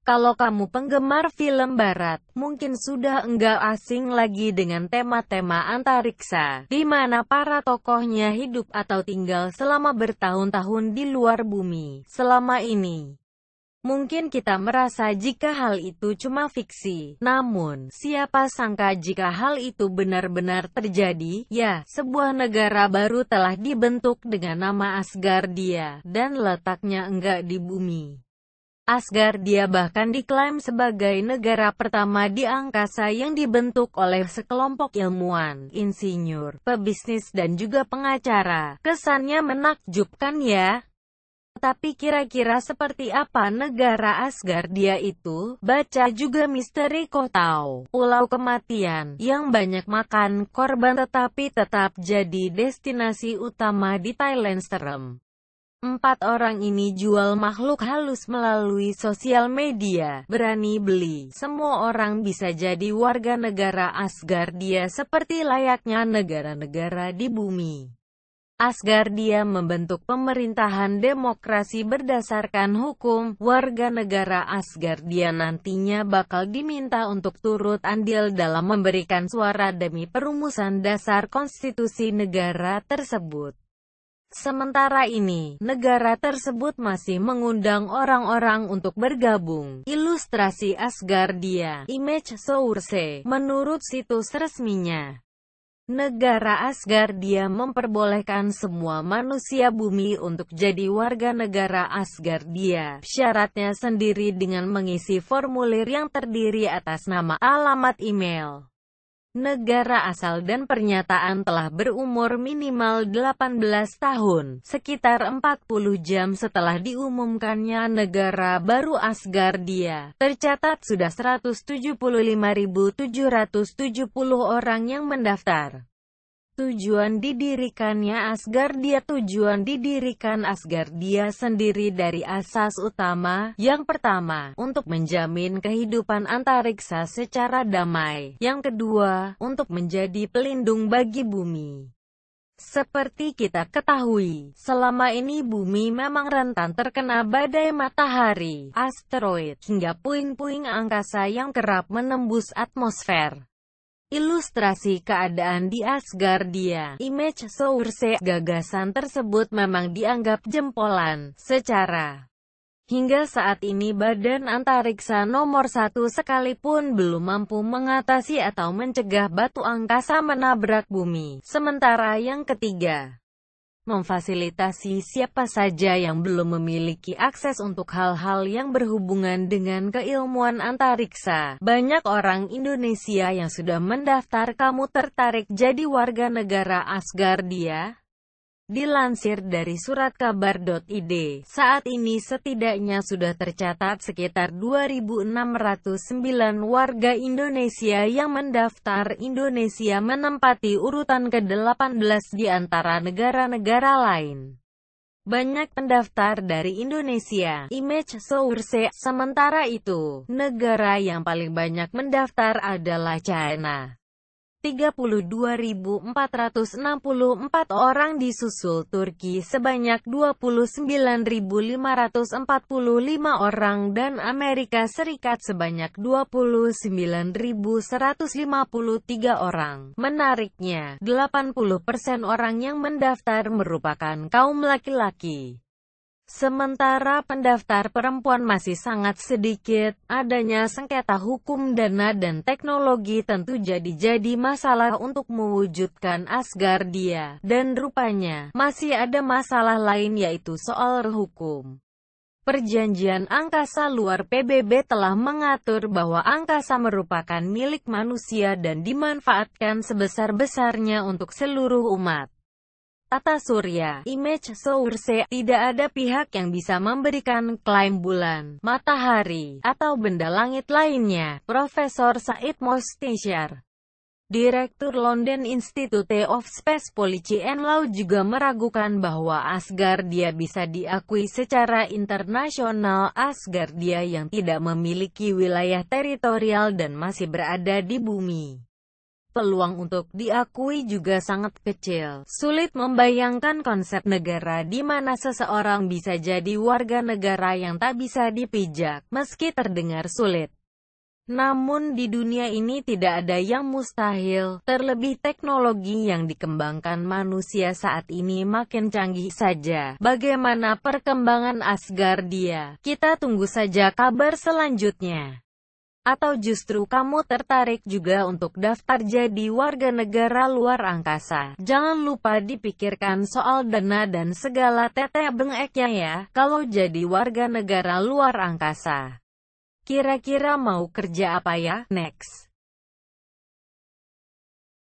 Kalau kamu penggemar film barat, mungkin sudah enggak asing lagi dengan tema-tema antariksa, di mana para tokohnya hidup atau tinggal selama bertahun-tahun di luar bumi. Selama ini, mungkin kita merasa jika hal itu cuma fiksi. Namun, siapa sangka jika hal itu benar-benar terjadi? Ya, sebuah negara baru telah dibentuk dengan nama Asgardia, dan letaknya enggak di bumi. Asgardia bahkan diklaim sebagai negara pertama di angkasa yang dibentuk oleh sekelompok ilmuwan, insinyur, pebisnis dan juga pengacara. Kesannya menakjubkan ya? Tapi kira-kira seperti apa negara Asgardia itu? Baca juga Misteri Kotau, Pulau Kematian, yang banyak makan korban tetapi tetap jadi destinasi utama di Thailand. Serem. 4 orang ini jual makhluk halus melalui sosial media. Berani beli. Semua orang bisa jadi warga negara Asgardia seperti layaknya negara-negara di bumi. Asgardia membentuk pemerintahan demokrasi berdasarkan hukum. Warga negara Asgardia nantinya bakal diminta untuk turut andil dalam memberikan suara demi perumusan dasar konstitusi negara tersebut. Sementara ini, negara tersebut masih mengundang orang-orang untuk bergabung. Ilustrasi Asgardia, image source, menurut situs resminya. Negara Asgardia memperbolehkan semua manusia bumi untuk jadi warga negara Asgardia. Syaratnya sendiri dengan mengisi formulir yang terdiri atas nama, alamat email, negara asal dan pernyataan telah berumur minimal 18 tahun, sekitar 40 jam setelah diumumkannya negara baru Asgardia. Tercatat sudah 175.770 orang yang mendaftar. Tujuan didirikannya Asgardia. Tujuan didirikan Asgardia sendiri dari asas utama. Yang pertama, untuk menjamin kehidupan antariksa secara damai. Yang kedua, untuk menjadi pelindung bagi bumi. Seperti kita ketahui, selama ini bumi memang rentan terkena badai matahari, asteroid, hingga puing-puing angkasa yang kerap menembus atmosfer. Ilustrasi keadaan di Asgardia, image source, gagasan tersebut memang dianggap jempolan, secara hingga saat ini badan antariksa nomor 1 sekalipun belum mampu mengatasi atau mencegah batu angkasa menabrak bumi. Sementara yang ketiga, memfasilitasi siapa saja yang belum memiliki akses untuk hal-hal yang berhubungan dengan keilmuan antariksa. Banyak orang Indonesia yang sudah mendaftar. Kamu tertarik jadi warga negara Asgardia? Dilansir dari suratkabar.id, saat ini setidaknya sudah tercatat sekitar 2.609 warga Indonesia yang mendaftar. Indonesia menempati urutan ke-18 di antara negara-negara lain. Banyak pendaftar dari Indonesia, image source. Sementara itu, negara yang paling banyak mendaftar adalah China. 32.464 orang, disusul Turki sebanyak 29.545 orang dan Amerika Serikat sebanyak 29.153 orang. Menariknya, 80% orang yang mendaftar merupakan kaum laki-laki. Sementara pendaftar perempuan masih sangat sedikit. Adanya sengketa hukum, dana dan teknologi tentu jadi masalah untuk mewujudkan Asgardia. Dan rupanya, masih ada masalah lain, yaitu soal hukum. Perjanjian Angkasa Luar PBB telah mengatur bahwa angkasa merupakan milik manusia dan dimanfaatkan sebesar-besarnya untuk seluruh umat. Tata Surya, image source, tidak ada pihak yang bisa memberikan klaim bulan, matahari, atau benda langit lainnya. Profesor Said Mostasyar, Direktur London Institute of Space Policy and Law, juga meragukan bahwa Asgardia bisa diakui secara internasional. Asgardia yang tidak memiliki wilayah teritorial dan masih berada di bumi peluang untuk diakui juga sangat kecil. Sulit membayangkan konsep negara di mana seseorang bisa jadi warga negara yang tak bisa dipijak, meski terdengar sulit. Namun di dunia ini tidak ada yang mustahil, terlebih teknologi yang dikembangkan manusia saat ini makin canggih saja. Bagaimana perkembangan Asgardia? Kita tunggu saja kabar selanjutnya. Atau justru kamu tertarik juga untuk daftar jadi warga negara luar angkasa? Jangan lupa dipikirkan soal dana dan segala tetek bengeknya ya, kalau jadi warga negara luar angkasa. Kira-kira mau kerja apa ya? Next.